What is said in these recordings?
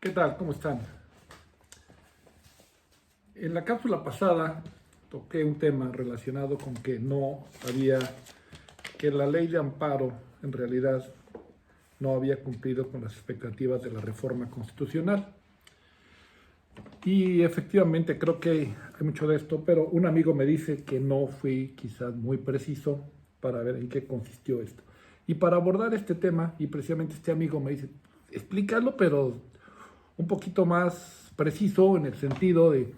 ¿Qué tal? ¿Cómo están? En la cápsula pasada toqué un tema relacionado con que la ley de amparo en realidad no había cumplido con las expectativas de la reforma constitucional. Y efectivamente creo que hay mucho de esto, pero un amigo me dice que no fui quizás muy preciso para ver en qué consistió esto. Y para abordar este tema, y precisamente este amigo me dice, explícalo, pero un poquito más preciso en el sentido de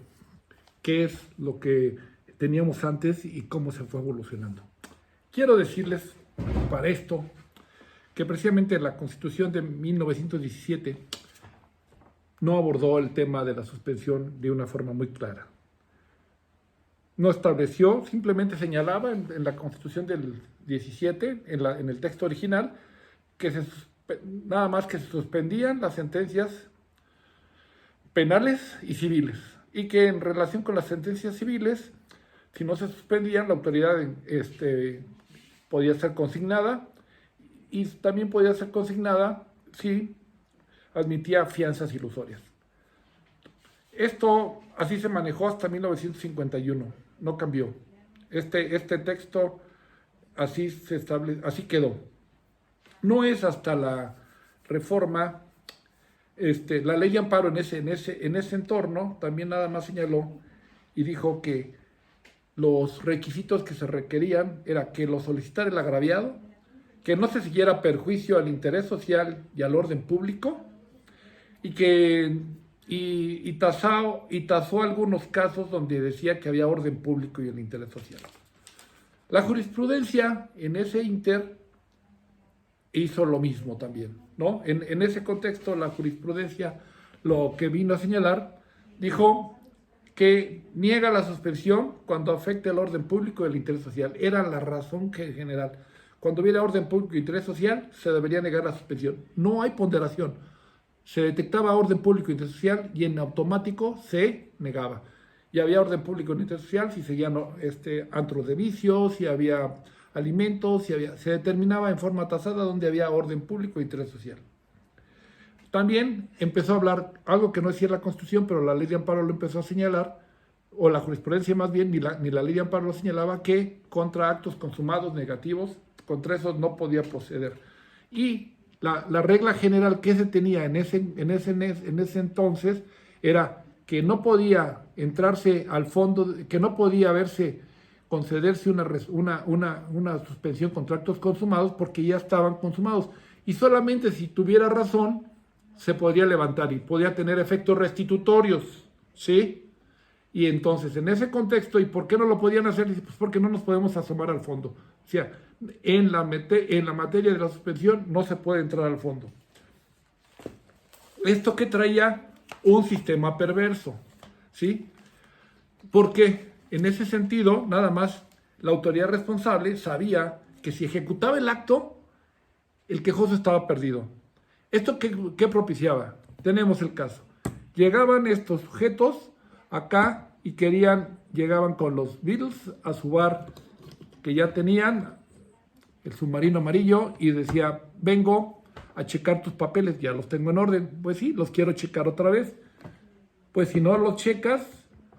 qué es lo que teníamos antes y cómo se fue evolucionando. Quiero decirles para esto que precisamente la Constitución de 1917 no abordó el tema de la suspensión de una forma muy clara. No estableció, simplemente señalaba en la Constitución del 17, en el texto original, que nada más que se suspendían las sentencias penales y civiles, y que en relación con las sentencias civiles, si no se suspendían, la autoridad podía ser consignada, y también podía ser consignada si admitía fianzas ilusorias. Esto así se manejó hasta 1951, no cambió. Este texto así así quedó. No es hasta la reforma, la ley de amparo en ese entorno también nada más señaló y dijo que los requisitos que se requerían era que lo solicitara el agraviado, que no se siguiera perjuicio al interés social y al orden público, y tasó algunos casos donde decía que había orden público y el interés social. La jurisprudencia en ese inter hizo lo mismo también, ¿no? En ese contexto, la jurisprudencia lo que vino a señalar, dijo que niega la suspensión cuando afecte el orden público y el interés social. Era la razón que en general, cuando hubiera orden público e interés social, se debería negar la suspensión. No hay ponderación. Se detectaba orden público e interés social y en automático se negaba. Y había orden público e interés social si seguían antros de vicios, si había alimentos, se determinaba en forma tasada donde había orden público e interés social. También empezó a hablar algo que no decía la Constitución, pero la ley de amparo lo empezó a señalar, o la jurisprudencia más bien, ni la ley de amparo lo señalaba, que contra actos consumados negativos, contra esos no podía proceder. Y la regla general que se tenía en ese entonces era que no podía entrarse al fondo, que no podía concederse una suspensión contra actos consumados porque ya estaban consumados. Y solamente si tuviera razón se podría levantar y podía tener efectos restitutorios, ¿sí? Y entonces, en ese contexto, ¿y por qué no lo podían hacer? Pues porque no nos podemos asomar al fondo. O sea, en la materia de la suspensión no se puede entrar al fondo. Esto que traía un sistema perverso, ¿sí? Porque en ese sentido, nada más, la autoridad responsable sabía que si ejecutaba el acto, el quejoso estaba perdido. ¿Esto qué propiciaba? Tenemos el caso. Llegaban estos sujetos acá y llegaban con los Beatles a su bar que ya tenían, el submarino amarillo, y decía, vengo a checar tus papeles, ya los tengo en orden. Pues sí, los quiero checar otra vez. Pues si no los checas,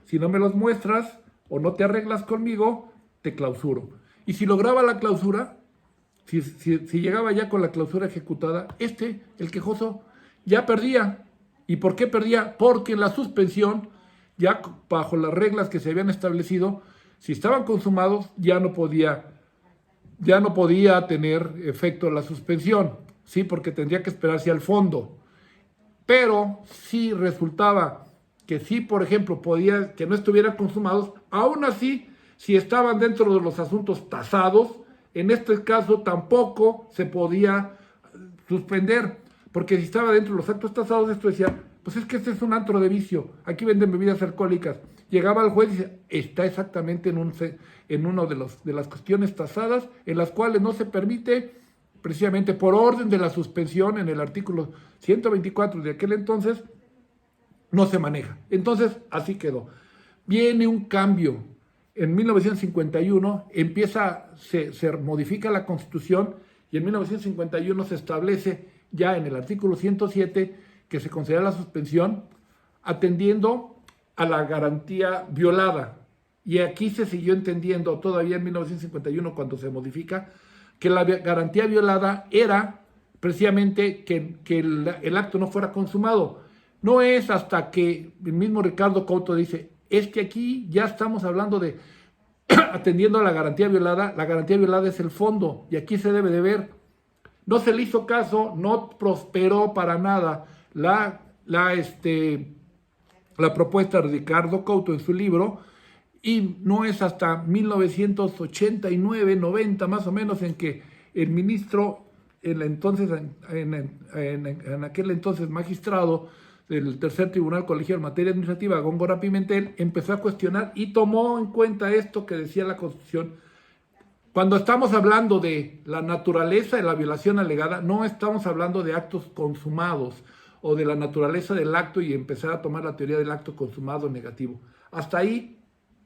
si no me los muestras o no te arreglas conmigo, te clausuro. Y si lograba la clausura, si llegaba ya con la clausura ejecutada, el quejoso, ya perdía. ¿Y por qué perdía? Porque la suspensión, ya bajo las reglas que se habían establecido, si estaban consumados, ya no podía tener efecto la suspensión, ¿sí? Porque tendría que esperarse al fondo. Pero si resultaba que sí, por ejemplo, que no estuvieran consumados, aún así, si estaban dentro de los asuntos tasados, en este caso tampoco se podía suspender, porque si estaba dentro de los actos tasados, esto decía, pues es que este es un antro de vicio, aquí venden bebidas alcohólicas. Llegaba el juez y decía, está exactamente en una de las cuestiones tasadas, en las cuales no se permite, precisamente por orden de la suspensión en el artículo 124 de aquel entonces, no se maneja. Entonces, así quedó. Viene un cambio. En 1951 se modifica la Constitución y en 1951 se establece ya en el artículo 107 que se considera la suspensión atendiendo a la garantía violada. Y aquí se siguió entendiendo todavía en 1951, cuando se modifica, que la garantía violada era precisamente que el acto no fuera consumado. No es hasta que el mismo Ricardo Couto dice, es que aquí ya estamos hablando de atendiendo a la garantía violada es el fondo, y aquí se debe de ver. No se le hizo caso, no prosperó para nada la propuesta de Ricardo Couto en su libro, y no es hasta 1989, 90 más o menos, en que el ministro, en aquel entonces magistrado del Tercer Tribunal Colegial en Materia Administrativa, Góngora Pimentel, empezó a cuestionar y tomó en cuenta esto que decía la Constitución. Cuando estamos hablando de la naturaleza de la violación alegada, no estamos hablando de actos consumados o de la naturaleza del acto y empezar a tomar la teoría del acto consumado negativo. Hasta ahí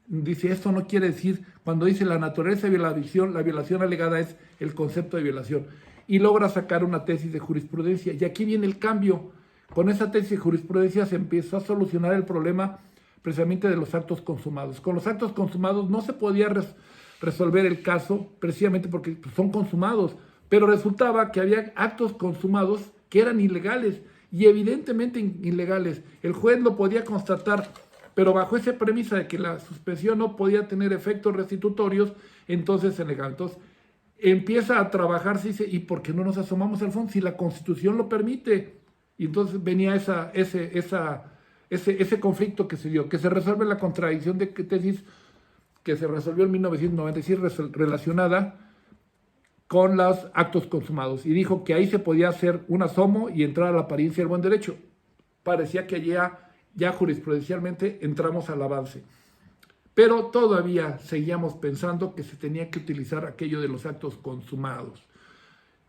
dice, esto no quiere decir, cuando dice la naturaleza de la violación alegada es el concepto de violación. Y logra sacar una tesis de jurisprudencia. Y aquí viene el cambio. Con esa tesis de jurisprudencia se empezó a solucionar el problema precisamente de los actos consumados. Con los actos consumados no se podía resolver el caso precisamente porque son consumados, pero resultaba que había actos consumados que eran ilegales y evidentemente ilegales. El juez lo podía constatar, pero bajo esa premisa de que la suspensión no podía tener efectos restitutorios, entonces se negaba. Entonces empieza a trabajarse y dice, ¿y por qué no nos asomamos al fondo si la Constitución lo permite? Y entonces venía ese conflicto que se dio, que se resuelve la contradicción de tesis que se resolvió en 1996 relacionada con los actos consumados. Y dijo que ahí se podía hacer un asomo y entrar a la apariencia del buen derecho. Parecía que ya jurisprudencialmente entramos al avance. Pero todavía seguíamos pensando que se tenía que utilizar aquello de los actos consumados.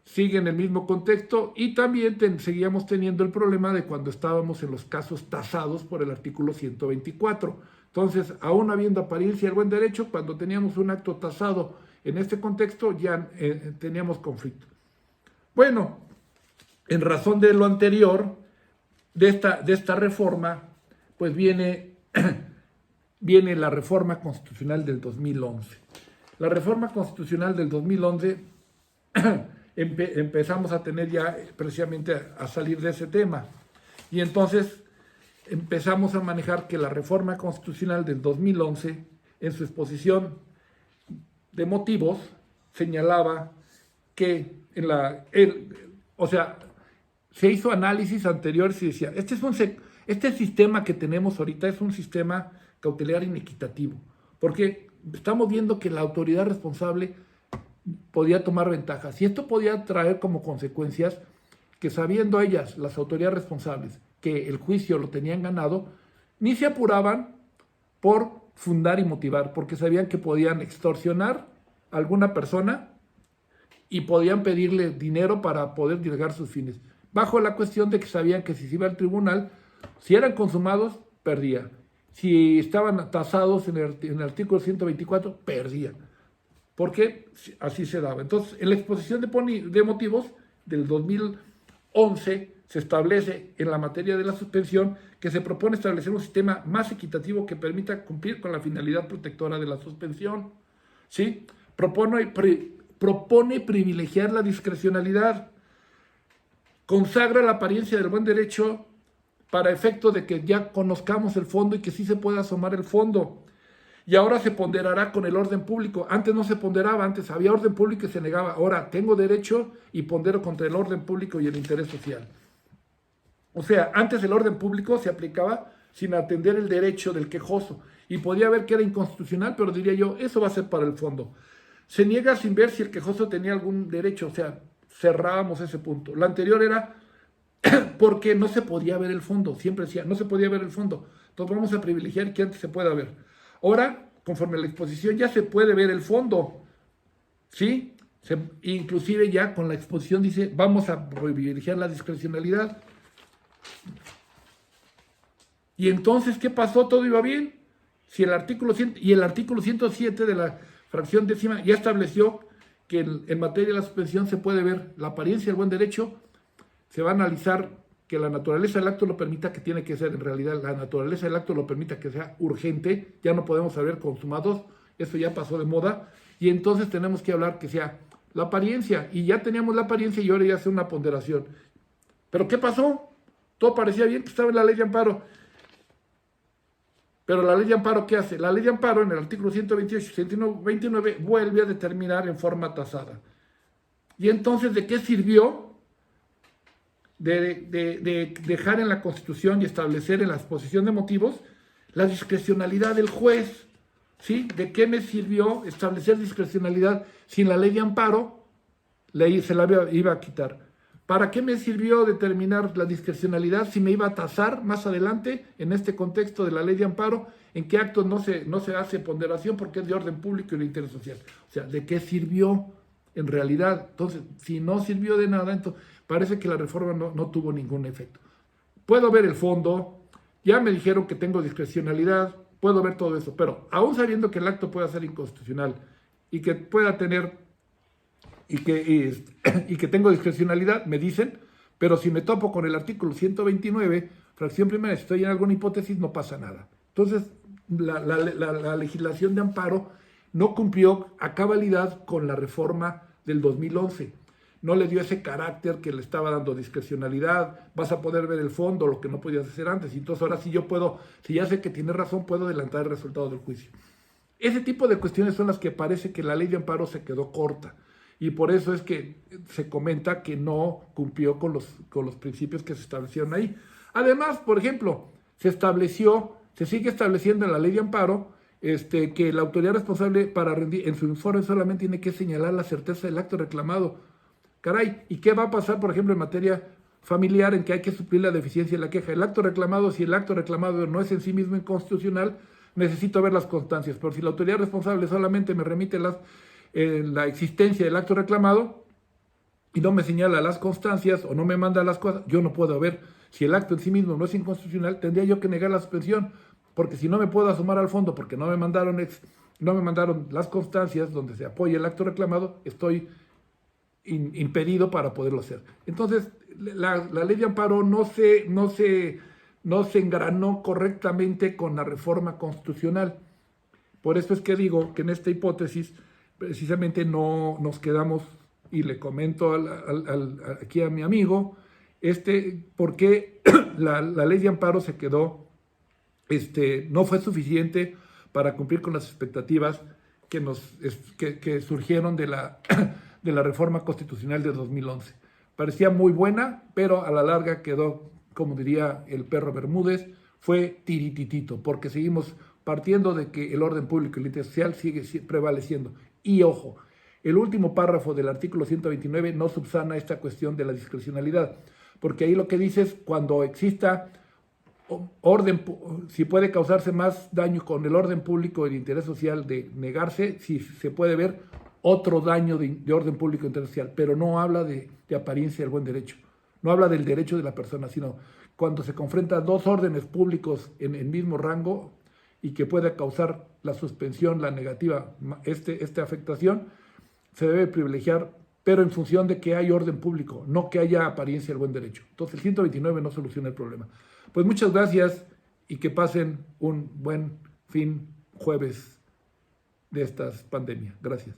Sigue en el mismo contexto y también seguíamos teniendo el problema de cuando estábamos en los casos tasados por el artículo 124. Entonces, aún habiendo apariencia del buen derecho, cuando teníamos un acto tasado en este contexto, ya teníamos conflicto. Bueno, en razón de lo anterior, de esta reforma, pues viene la reforma constitucional del 2011. La reforma constitucional del 2011 empezamos a tener ya precisamente a salir de ese tema. Y entonces empezamos a manejar que la reforma constitucional del 2011, en su exposición de motivos, señalaba que se hizo análisis anteriores y decía, este sistema que tenemos ahorita es un sistema cautelar inequitativo, porque estamos viendo que la autoridad responsable podía tomar ventajas, y esto podía traer como consecuencias que, sabiendo ellas, las autoridades responsables, que el juicio lo tenían ganado, ni se apuraban por fundar y motivar, porque sabían que podían extorsionar a alguna persona y podían pedirle dinero para poder llegar a sus fines, bajo la cuestión de que sabían que si se iba al tribunal, si eran consumados, perdía. Si estaban tasados en el artículo 124, perdía. Porque así se daba. Entonces, en la exposición de motivos del 2011 se establece en la materia de la suspensión que se propone establecer un sistema más equitativo que permita cumplir con la finalidad protectora de la suspensión. ¿Sí? Propone privilegiar la discrecionalidad, consagra la apariencia del buen derecho para efecto de que ya conozcamos el fondo y que sí se pueda asomar el fondo. Y ahora se ponderará con el orden público. Antes no se ponderaba, antes había orden público y se negaba. Ahora tengo derecho y pondero contra el orden público y el interés social. O sea, antes el orden público se aplicaba sin atender el derecho del quejoso. Y podía ver que era inconstitucional, pero diría yo, eso va a ser para el fondo. Se niega sin ver si el quejoso tenía algún derecho, o sea, cerrábamos ese punto. Lo anterior era porque no se podía ver el fondo. Siempre decía, no se podía ver el fondo. Entonces vamos a privilegiar que antes se pueda ver. Ahora, conforme a la exposición, ya se puede ver el fondo, ¿sí? Inclusive ya con la exposición dice, vamos a privilegiar la discrecionalidad. Y entonces, ¿qué pasó? ¿Todo iba bien? Si el artículo 107 de la fracción décima ya estableció que en materia de la suspensión se puede ver la apariencia del buen derecho, se va a analizar que la naturaleza del acto lo permita, que tiene que ser en realidad, la naturaleza del acto lo permita que sea urgente, ya no podemos haber consumados, eso ya pasó de moda, y entonces tenemos que hablar que sea la apariencia, y ya teníamos la apariencia y ahora ya hace una ponderación. ¿Pero qué pasó? Todo parecía bien, que estaba en la ley de amparo. Pero la ley de amparo, ¿qué hace? La ley de amparo en el artículo 128 y 129 vuelve a determinar en forma tasada. Y entonces, ¿de qué sirvió de dejar en la Constitución y establecer en la exposición de motivos la discrecionalidad del juez? ¿Sí? ¿De qué me sirvió establecer discrecionalidad sin la ley de amparo? Se la iba a quitar. ¿Para qué me sirvió determinar la discrecionalidad si me iba a tasar más adelante en este contexto de la ley de amparo en qué actos no se hace ponderación porque es de orden público y de interés social? O sea, ¿de qué sirvió en realidad? Entonces, si no sirvió de nada, entonces parece que la reforma no tuvo ningún efecto. Puedo ver el fondo, ya me dijeron que tengo discrecionalidad, puedo ver todo eso, pero aún sabiendo que el acto pueda ser inconstitucional y que pueda tener y que tengo discrecionalidad, me dicen, pero si me topo con el artículo 129, fracción primera, si estoy en alguna hipótesis, no pasa nada. Entonces, la legislación de amparo no cumplió a cabalidad con la reforma del 2011. No le dio ese carácter que le estaba dando discrecionalidad, vas a poder ver el fondo, lo que no podías hacer antes. Y entonces ahora sí yo puedo, si ya sé que tiene razón, puedo adelantar el resultado del juicio. Ese tipo de cuestiones son las que parece que la ley de amparo se quedó corta. Y por eso es que se comenta que no cumplió con los principios que se establecieron ahí. Además, por ejemplo, se sigue estableciendo en la ley de amparo que la autoridad responsable para rendir en su informe solamente tiene que señalar la certeza del acto reclamado. Caray, ¿y qué va a pasar, por ejemplo, en materia familiar en que hay que suplir la deficiencia de la queja? El acto reclamado, si el acto reclamado no es en sí mismo inconstitucional, necesito ver las constancias. Pero si la autoridad responsable solamente me remite la existencia del acto reclamado y no me señala las constancias o no me manda las cosas, yo no puedo ver. Si el acto en sí mismo no es inconstitucional, tendría yo que negar la suspensión, porque si no me puedo asomar al fondo porque no me mandaron las constancias donde se apoya el acto reclamado, estoy impedido para poderlo hacer. Entonces, la ley de amparo no se engranó correctamente con la reforma constitucional. Por eso es que digo que en esta hipótesis precisamente no nos quedamos, y le comento aquí a mi amigo, por qué la ley de amparo se quedó, no fue suficiente para cumplir con las expectativas que surgieron de la reforma constitucional de 2011. Parecía muy buena, pero a la larga quedó, como diría el perro Bermúdez, fue tirititito, porque seguimos partiendo de que el orden público y el interés social sigue prevaleciendo. Y ojo, el último párrafo del artículo 129 no subsana esta cuestión de la discrecionalidad, porque ahí lo que dice es cuando exista orden, si puede causarse más daño con el orden público y el interés social de negarse, si se puede ver otro daño de orden público e interés social, pero no habla de apariencia del buen derecho, no habla del derecho de la persona, sino cuando se confrontan dos órdenes públicos en el mismo rango y que pueda causar la suspensión, la negativa, esta afectación, se debe privilegiar, pero en función de que hay orden público, no que haya apariencia del buen derecho. Entonces el 129 no soluciona el problema. Pues muchas gracias y que pasen un buen jueves de esta pandemia. Gracias.